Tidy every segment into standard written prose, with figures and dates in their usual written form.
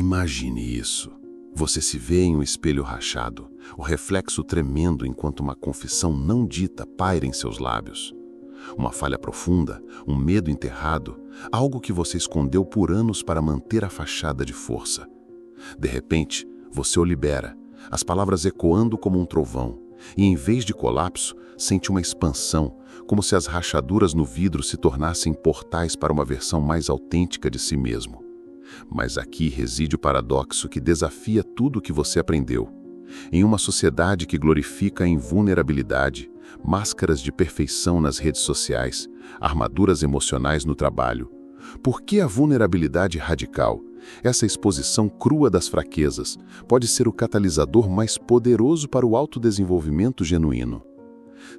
Imagine isso. Você se vê em um espelho rachado, o reflexo tremendo enquanto uma confissão não dita paira em seus lábios. Uma falha profunda, um medo enterrado, algo que você escondeu por anos para manter a fachada de força. De repente, você o libera, as palavras ecoando como um trovão, e em vez de colapso, sente uma expansão, como se as rachaduras no vidro se tornassem portais para uma versão mais autêntica de si mesmo. Mas aqui reside o paradoxo que desafia tudo o que você aprendeu. Em uma sociedade que glorifica a invulnerabilidade, máscaras de perfeição nas redes sociais, armaduras emocionais no trabalho, por que a vulnerabilidade radical, essa exposição crua das fraquezas, pode ser o catalisador mais poderoso para o autodesenvolvimento genuíno?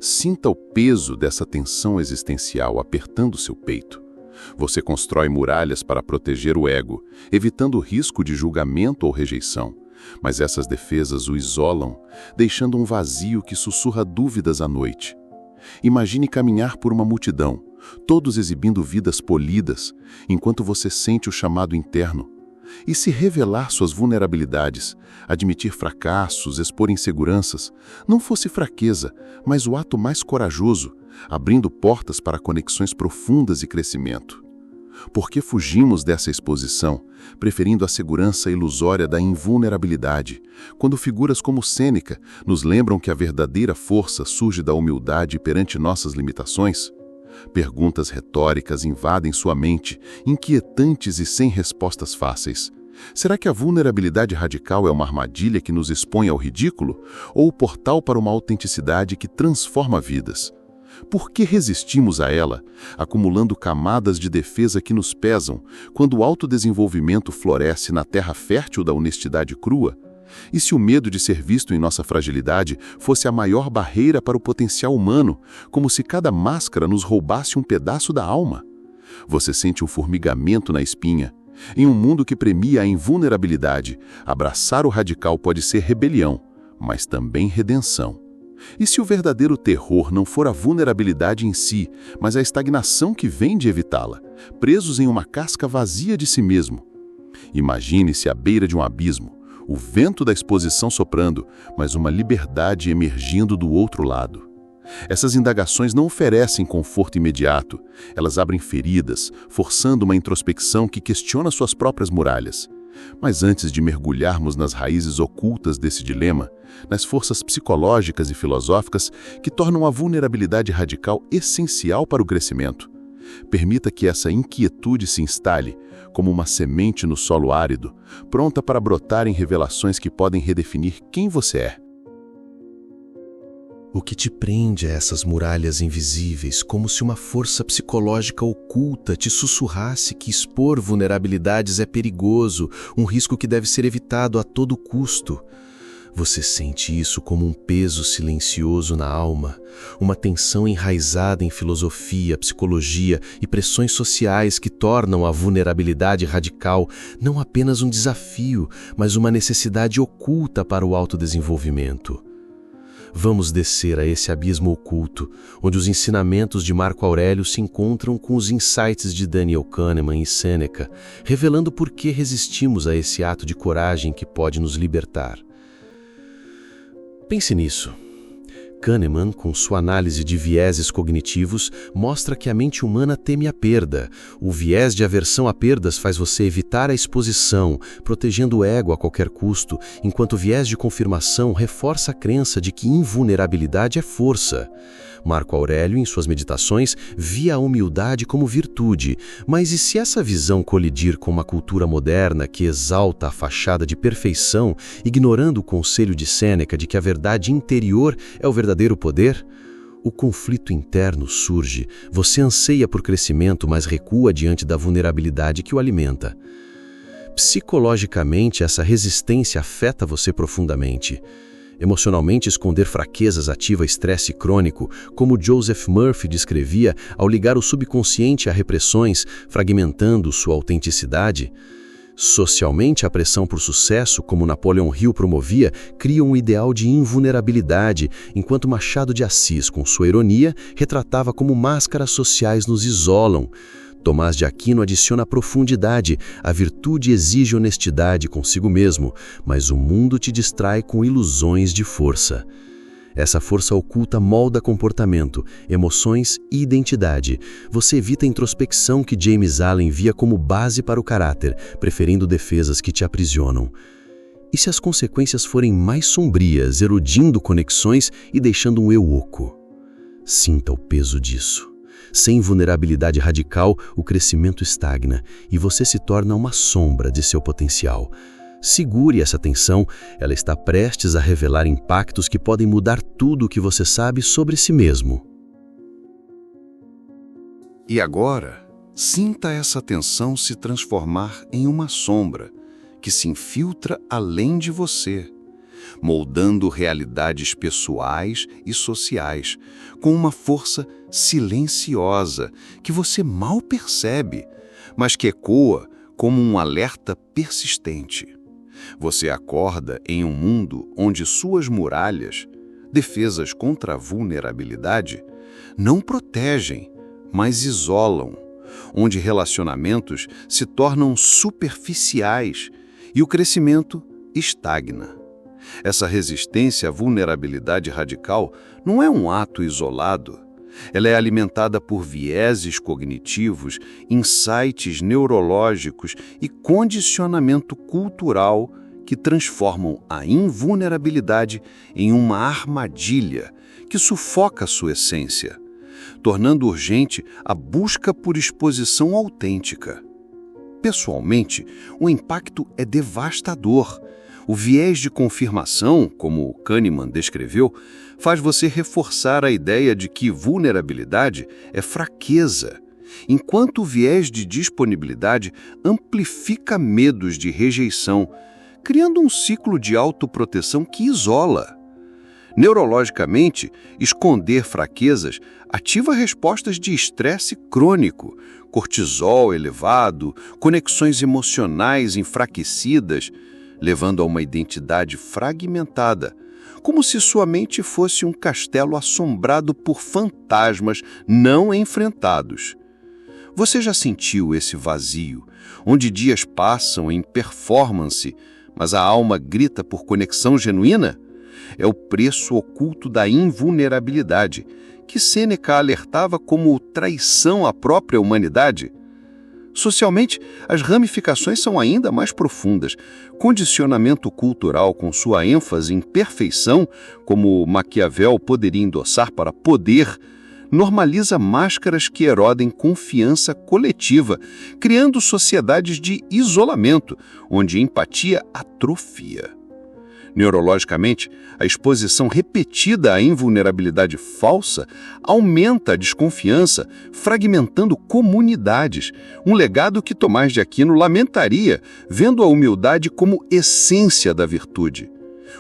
Sinta o peso dessa tensão existencial apertando seu peito. Você constrói muralhas para proteger o ego, evitando o risco de julgamento ou rejeição. Mas essas defesas o isolam, deixando um vazio que sussurra dúvidas à noite. Imagine caminhar por uma multidão, todos exibindo vidas polidas, enquanto você sente o chamado interno. E se revelar suas vulnerabilidades, admitir fracassos, expor inseguranças, não fosse fraqueza, mas o ato mais corajoso, abrindo portas para conexões profundas e crescimento. Por que fugimos dessa exposição, preferindo a segurança ilusória da invulnerabilidade, quando figuras como Sêneca nos lembram que a verdadeira força surge da humildade perante nossas limitações? Perguntas retóricas invadem sua mente, inquietantes e sem respostas fáceis. Será que a vulnerabilidade radical é uma armadilha que nos expõe ao ridículo, ou o portal para uma autenticidade que transforma vidas? Por que resistimos a ela, acumulando camadas de defesa que nos pesam, quando o autodesenvolvimento floresce na terra fértil da honestidade crua? E se o medo de ser visto em nossa fragilidade fosse a maior barreira para o potencial humano, como se cada máscara nos roubasse um pedaço da alma? Você sente um formigamento na espinha. Em um mundo que premia a invulnerabilidade, abraçar o radical pode ser rebelião, mas também redenção. E se o verdadeiro terror não for a vulnerabilidade em si, mas a estagnação que vem de evitá-la, presos em uma casca vazia de si mesmo? Imagine-se à beira de um abismo, o vento da exposição soprando, mas uma liberdade emergindo do outro lado. Essas indagações não oferecem conforto imediato, elas abrem feridas, forçando uma introspecção que questiona suas próprias muralhas. Mas antes de mergulharmos nas raízes ocultas desse dilema, nas forças psicológicas e filosóficas que tornam a vulnerabilidade radical essencial para o crescimento, permita que essa inquietude se instale como uma semente no solo árido, pronta para brotar em revelações que podem redefinir quem você é. O que te prende a essas muralhas invisíveis, como se uma força psicológica oculta te sussurrasse que expor vulnerabilidades é perigoso, um risco que deve ser evitado a todo custo. Você sente isso como um peso silencioso na alma, uma tensão enraizada em filosofia, psicologia e pressões sociais que tornam a vulnerabilidade radical não apenas um desafio, mas uma necessidade oculta para o autodesenvolvimento. Vamos descer a esse abismo oculto, onde os ensinamentos de Marco Aurélio se encontram com os insights de Daniel Kahneman e Sêneca, revelando por que resistimos a esse ato de coragem que pode nos libertar. Pense nisso. Kahneman, com sua análise de vieses cognitivos, mostra que a mente humana teme a perda. O viés de aversão a perdas faz você evitar a exposição, protegendo o ego a qualquer custo, enquanto o viés de confirmação reforça a crença de que invulnerabilidade é força. Marco Aurélio, em suas meditações, via a humildade como virtude, mas e se essa visão colidir com uma cultura moderna que exalta a fachada de perfeição, ignorando o conselho de Sêneca de que a verdade interior é o verdadeiro poder? O conflito interno surge, você anseia por crescimento, mas recua diante da vulnerabilidade que o alimenta. Psicologicamente, essa resistência afeta você profundamente. Emocionalmente, esconder fraquezas ativa estresse crônico, como Joseph Murphy descrevia ao ligar o subconsciente a repressões, fragmentando sua autenticidade. Socialmente, a pressão por sucesso, como Napoleon Hill promovia, cria um ideal de invulnerabilidade, enquanto Machado de Assis, com sua ironia, retratava como máscaras sociais nos isolam. Tomás de Aquino adiciona profundidade. A virtude exige honestidade consigo mesmo, mas o mundo te distrai com ilusões de força. Essa força oculta molda comportamento, emoções e identidade. Você evita a introspecção que James Allen via como base para o caráter, preferindo defesas que te aprisionam. E se as consequências forem mais sombrias, erudindo conexões e deixando um eu oco? Sinta o peso disso. Sem vulnerabilidade radical, o crescimento estagna e você se torna uma sombra de seu potencial. Segure essa tensão, ela está prestes a revelar impactos que podem mudar tudo o que você sabe sobre si mesmo. E agora, sinta essa tensão se transformar em uma sombra que se infiltra além de você, moldando realidades pessoais e sociais, com uma força silenciosa que você mal percebe, mas que ecoa como um alerta persistente. Você acorda em um mundo onde suas muralhas, defesas contra a vulnerabilidade, não protegem, mas isolam, onde relacionamentos se tornam superficiais e o crescimento estagna. Essa resistência à vulnerabilidade radical não é um ato isolado. Ela é alimentada por vieses cognitivos, insights neurológicos e condicionamento cultural que transformam a invulnerabilidade em uma armadilha que sufoca sua essência, tornando urgente a busca por exposição autêntica. Pessoalmente, o impacto é devastador. O viés de confirmação, como Kahneman descreveu, faz você reforçar a ideia de que vulnerabilidade é fraqueza, enquanto o viés de disponibilidade amplifica medos de rejeição, criando um ciclo de autoproteção que isola. Neurologicamente, esconder fraquezas ativa respostas de estresse crônico, cortisol elevado, conexões emocionais enfraquecidas, levando a uma identidade fragmentada, como se sua mente fosse um castelo assombrado por fantasmas não enfrentados. Você já sentiu esse vazio, onde dias passam em performance, mas a alma grita por conexão genuína? É o preço oculto da invulnerabilidade, que Sêneca alertava como traição à própria humanidade. Socialmente, as ramificações são ainda mais profundas. Condicionamento cultural com sua ênfase em perfeição, como Maquiavel poderia endossar para poder, normaliza máscaras que erodem confiança coletiva, criando sociedades de isolamento, onde empatia atrofia. Neurologicamente, a exposição repetida à invulnerabilidade falsa aumenta a desconfiança, fragmentando comunidades, um legado que Tomás de Aquino lamentaria, vendo a humildade como essência da virtude.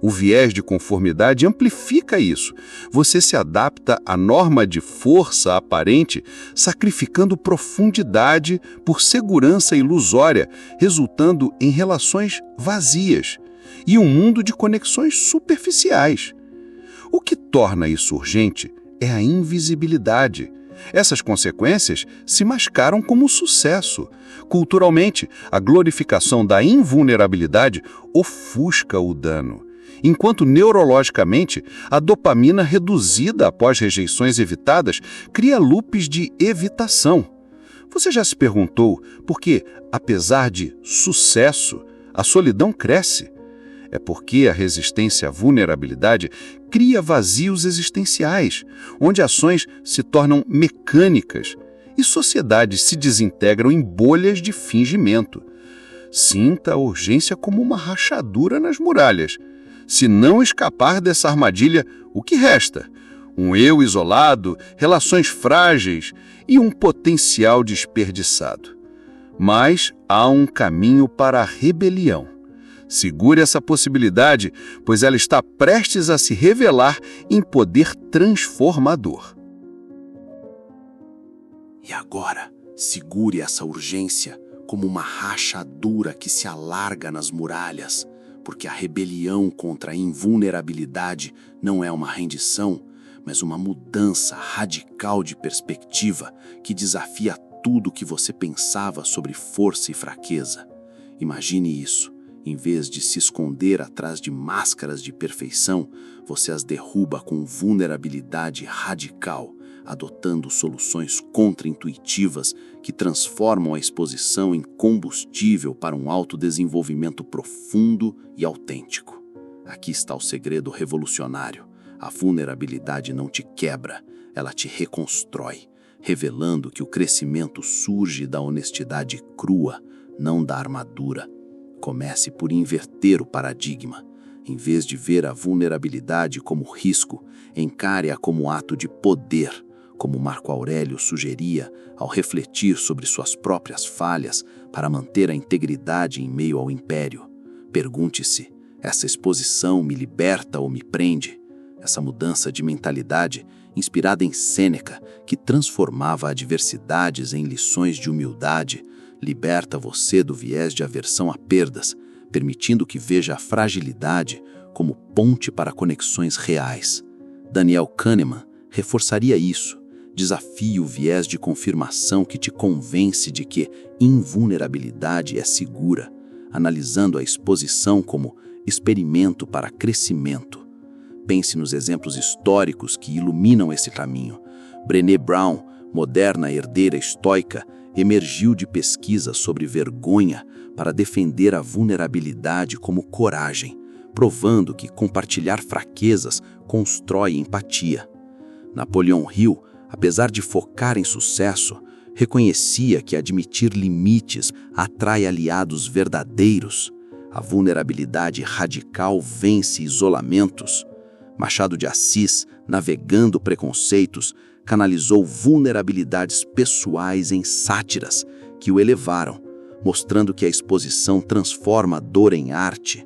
O viés de conformidade amplifica isso. Você se adapta à norma de força aparente, sacrificando profundidade por segurança ilusória, resultando em relações vazias e um mundo de conexões superficiais. O que torna isso urgente é a invisibilidade. Essas consequências se mascaram como sucesso. Culturalmente, a glorificação da invulnerabilidade ofusca o dano, enquanto neurologicamente, a dopamina reduzida após rejeições evitadas cria loops de evitação. Você já se perguntou por que, apesar de sucesso, a solidão cresce? É porque a resistência à vulnerabilidade cria vazios existenciais, onde ações se tornam mecânicas e sociedades se desintegram em bolhas de fingimento. Sinta a urgência como uma rachadura nas muralhas. Se não escapar dessa armadilha, o que resta? Um eu isolado, relações frágeis e um potencial desperdiçado. Mas há um caminho para a rebelião. Segure essa possibilidade, pois ela está prestes a se revelar em poder transformador. E agora, segure essa urgência como uma rachadura que se alarga nas muralhas, porque a rebelião contra a invulnerabilidade não é uma rendição, mas uma mudança radical de perspectiva que desafia tudo o que você pensava sobre força e fraqueza. Imagine isso. Em vez de se esconder atrás de máscaras de perfeição, você as derruba com vulnerabilidade radical, adotando soluções contra-intuitivas que transformam a exposição em combustível para um autodesenvolvimento profundo e autêntico. Aqui está o segredo revolucionário. A vulnerabilidade não te quebra, ela te reconstrói, revelando que o crescimento surge da honestidade crua, não da armadura. Comece por inverter o paradigma. Em vez de ver a vulnerabilidade como risco, encare-a como ato de poder, como Marco Aurélio sugeria ao refletir sobre suas próprias falhas para manter a integridade em meio ao império. Pergunte-se: essa exposição me liberta ou me prende? Essa mudança de mentalidade, inspirada em Sêneca, que transformava adversidades em lições de humildade, liberta você do viés de aversão a perdas, permitindo que veja a fragilidade como ponte para conexões reais. Daniel Kahneman reforçaria isso. Desafie o viés de confirmação que te convence de que invulnerabilidade é segura, analisando a exposição como experimento para crescimento. Pense nos exemplos históricos que iluminam esse caminho. Brené Brown, moderna herdeira estoica, emergiu de pesquisas sobre vergonha para defender a vulnerabilidade como coragem, provando que compartilhar fraquezas constrói empatia. Napoleão Hill, apesar de focar em sucesso, reconhecia que admitir limites atrai aliados verdadeiros. A vulnerabilidade radical vence isolamentos. Machado de Assis, navegando preconceitos, canalizou vulnerabilidades pessoais em sátiras que o elevaram, mostrando que a exposição transforma a dor em arte.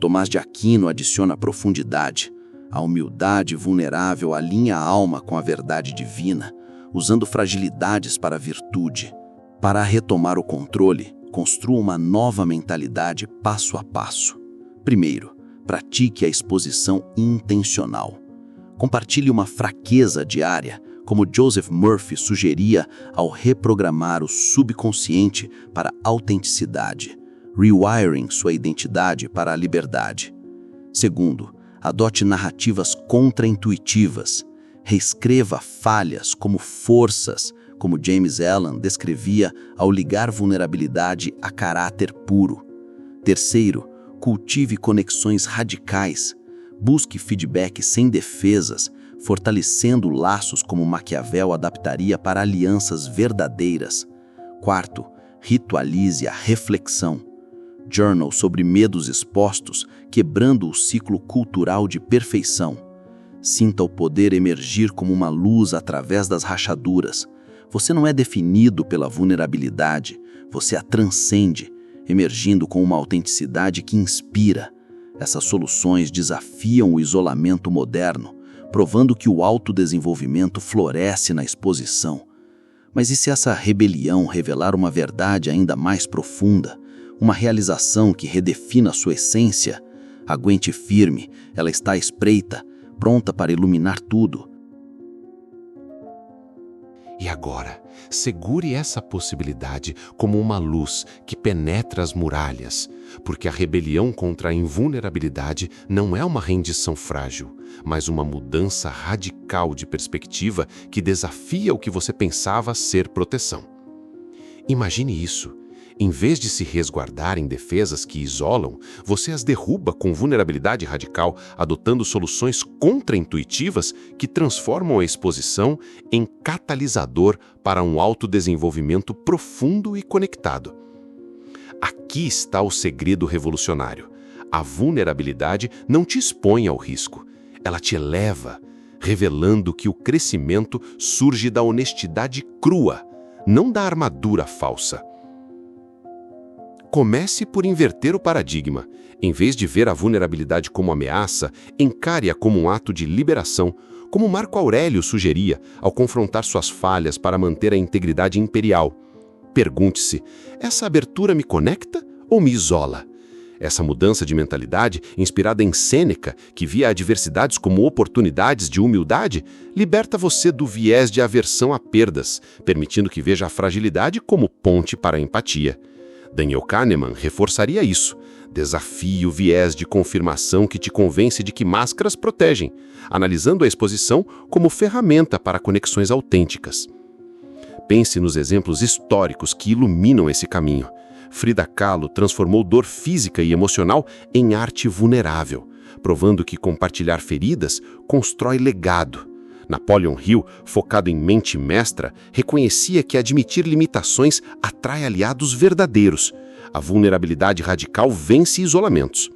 Tomás de Aquino adiciona profundidade. A humildade vulnerável alinha a alma com a verdade divina, usando fragilidades para a virtude. Para retomar o controle, construa uma nova mentalidade passo a passo. Primeiro, pratique a exposição intencional. Compartilhe uma fraqueza diária, como Joseph Murphy sugeria ao reprogramar o subconsciente para a autenticidade, rewiring sua identidade para a liberdade. Segundo, adote narrativas contra-intuitivas. Reescreva falhas como forças, como James Allen descrevia ao ligar vulnerabilidade a caráter puro. Terceiro, cultive conexões radicais. Busque feedback sem defesas, fortalecendo laços como Maquiavel adaptaria para alianças verdadeiras. Quarto, ritualize a reflexão. Journal sobre medos expostos, quebrando o ciclo cultural de perfeição. Sinta o poder emergir como uma luz através das rachaduras. Você não é definido pela vulnerabilidade, você a transcende, emergindo com uma autenticidade que inspira. Essas soluções desafiam o isolamento moderno, provando que o autodesenvolvimento floresce na exposição. Mas e se essa rebelião revelar uma verdade ainda mais profunda, uma realização que redefina sua essência? Aguente firme, ela está à espreita, pronta para iluminar tudo. E agora, segure essa possibilidade como uma luz que penetra as muralhas, porque a rebelião contra a invulnerabilidade não é uma rendição frágil, mas uma mudança radical de perspectiva que desafia o que você pensava ser proteção. Imagine isso. Em vez de se resguardar em defesas que isolam, você as derruba com vulnerabilidade radical, adotando soluções contra-intuitivas que transformam a exposição em catalisador para um autodesenvolvimento profundo e conectado. Aqui está o segredo revolucionário. A vulnerabilidade não te expõe ao risco, ela te eleva, revelando que o crescimento surge da honestidade crua, não da armadura falsa. Comece por inverter o paradigma. Em vez de ver a vulnerabilidade como ameaça, encare-a como um ato de liberação, como Marco Aurélio sugeria ao confrontar suas falhas para manter a integridade imperial. Pergunte-se: essa abertura me conecta ou me isola? Essa mudança de mentalidade, inspirada em Sêneca, que via adversidades como oportunidades de humildade, liberta você do viés de aversão a perdas, permitindo que veja a fragilidade como ponte para a empatia. Daniel Kahneman reforçaria isso. Desafie o viés de confirmação que te convence de que máscaras protegem, analisando a exposição como ferramenta para conexões autênticas. Pense nos exemplos históricos que iluminam esse caminho. Frida Kahlo transformou dor física e emocional em arte vulnerável, provando que compartilhar feridas constrói legado. Napoleon Hill, focado em mente mestra, reconhecia que admitir limitações atrai aliados verdadeiros. A vulnerabilidade radical vence isolamentos.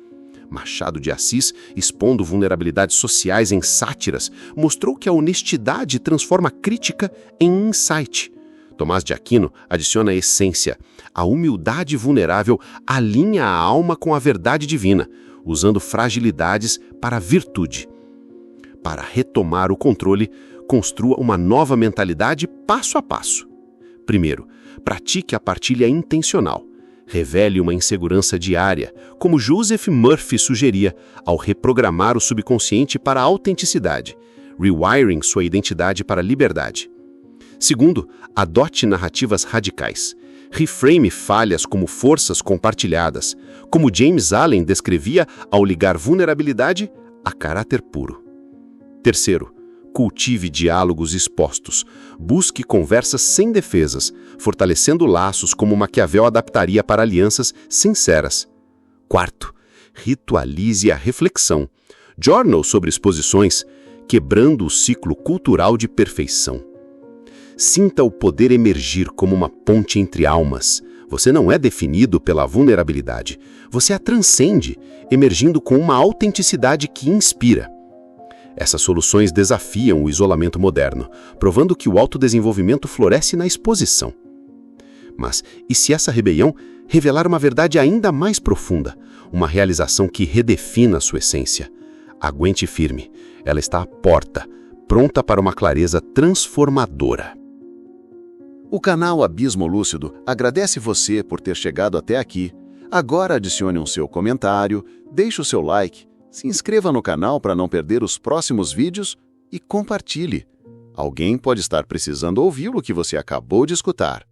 Machado de Assis, expondo vulnerabilidades sociais em sátiras, mostrou que a honestidade transforma a crítica em insight. Tomás de Aquino adiciona a essência. A humildade vulnerável alinha a alma com a verdade divina, usando fragilidades para a virtude. Para retomar o controle, construa uma nova mentalidade passo a passo. Primeiro, pratique a partilha intencional. Revele uma insegurança diária, como Joseph Murphy sugeria, ao reprogramar o subconsciente para a autenticidade, rewiring sua identidade para a liberdade. Segundo, adote narrativas radicais. Reframe falhas como forças compartilhadas, como James Allen descrevia ao ligar vulnerabilidade a caráter puro. Terceiro, cultive diálogos expostos. Busque conversas sem defesas, fortalecendo laços como Maquiavel adaptaria para alianças sinceras. Quarto, ritualize a reflexão. Journal sobre exposições, quebrando o ciclo cultural de perfeição. Sinta o poder emergir como uma ponte entre almas. Você não é definido pela vulnerabilidade. Você a transcende, emergindo com uma autenticidade que inspira. Essas soluções desafiam o isolamento moderno, provando que o autodesenvolvimento floresce na exposição. Mas e se essa rebelião revelar uma verdade ainda mais profunda, uma realização que redefina a sua essência? Aguente firme, ela está à porta, pronta para uma clareza transformadora. O canal Abismo Lúcido agradece você por ter chegado até aqui. Agora adicione um seu comentário, deixe o seu like, se inscreva no canal para não perder os próximos vídeos e compartilhe. Alguém pode estar precisando ouvir o que você acabou de escutar.